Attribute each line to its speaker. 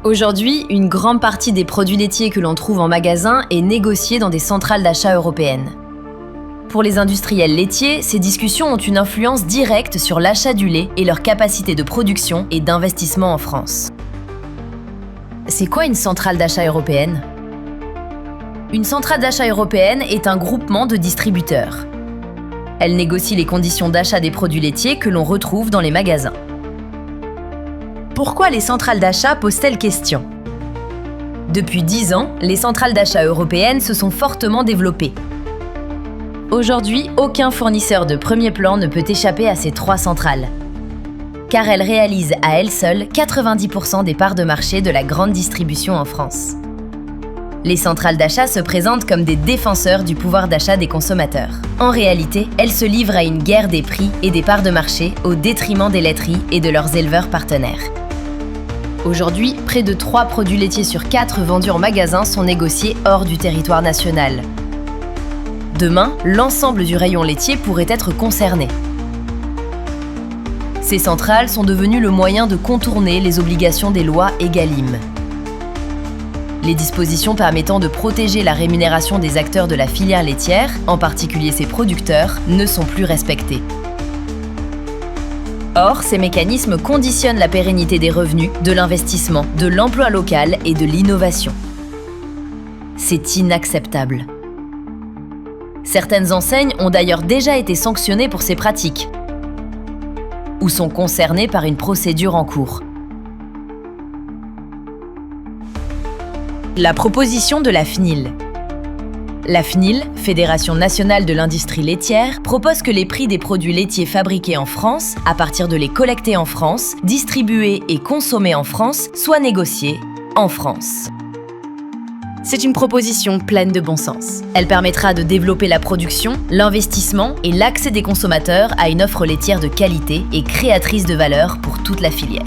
Speaker 1: Aujourd'hui, une grande partie des produits laitiers que l'on trouve en magasin est négociée dans des centrales d'achat européennes. Pour les industriels laitiers, ces discussions ont une influence directe sur l'achat du lait et leur capacité de production et d'investissement en France. C'est quoi une centrale d'achat européenne ? Une centrale d'achat européenne est un groupement de distributeurs. Elle négocie les conditions d'achat des produits laitiers que l'on retrouve dans les magasins. Pourquoi les centrales d'achat posent-elles question ? Depuis 10 ans, les centrales d'achat européennes se sont fortement développées. Aujourd'hui, aucun fournisseur de premier plan ne peut échapper à ces 3 centrales, car elles réalisent à elles seules 90% des parts de marché de la grande distribution en France. Les centrales d'achat se présentent comme des défenseurs du pouvoir d'achat des consommateurs. En réalité, elles se livrent à une guerre des prix et des parts de marché au détriment des laiteries et de leurs éleveurs partenaires. Aujourd'hui, près de 3 produits laitiers sur 4 vendus en magasin sont négociés hors du territoire national. Demain, l'ensemble du rayon laitier pourrait être concerné. Ces centrales sont devenues le moyen de contourner les obligations des lois Egalim. Les dispositions permettant de protéger la rémunération des acteurs de la filière laitière, en particulier ses producteurs, ne sont plus respectées. Or, ces mécanismes conditionnent la pérennité des revenus, de l'investissement, de l'emploi local et de l'innovation. C'est inacceptable. Certaines enseignes ont d'ailleurs déjà été sanctionnées pour ces pratiques ou sont concernées par une procédure en cours. La proposition de la FNIL. La FNIL, Fédération nationale de l'industrie laitière, propose que les prix des produits laitiers fabriqués en France, à partir de lait collecté en France, distribués et consommés en France, soient négociés en France. C'est une proposition pleine de bon sens. Elle permettra de développer la production, l'investissement et l'accès des consommateurs à une offre laitière de qualité et créatrice de valeur pour toute la filière.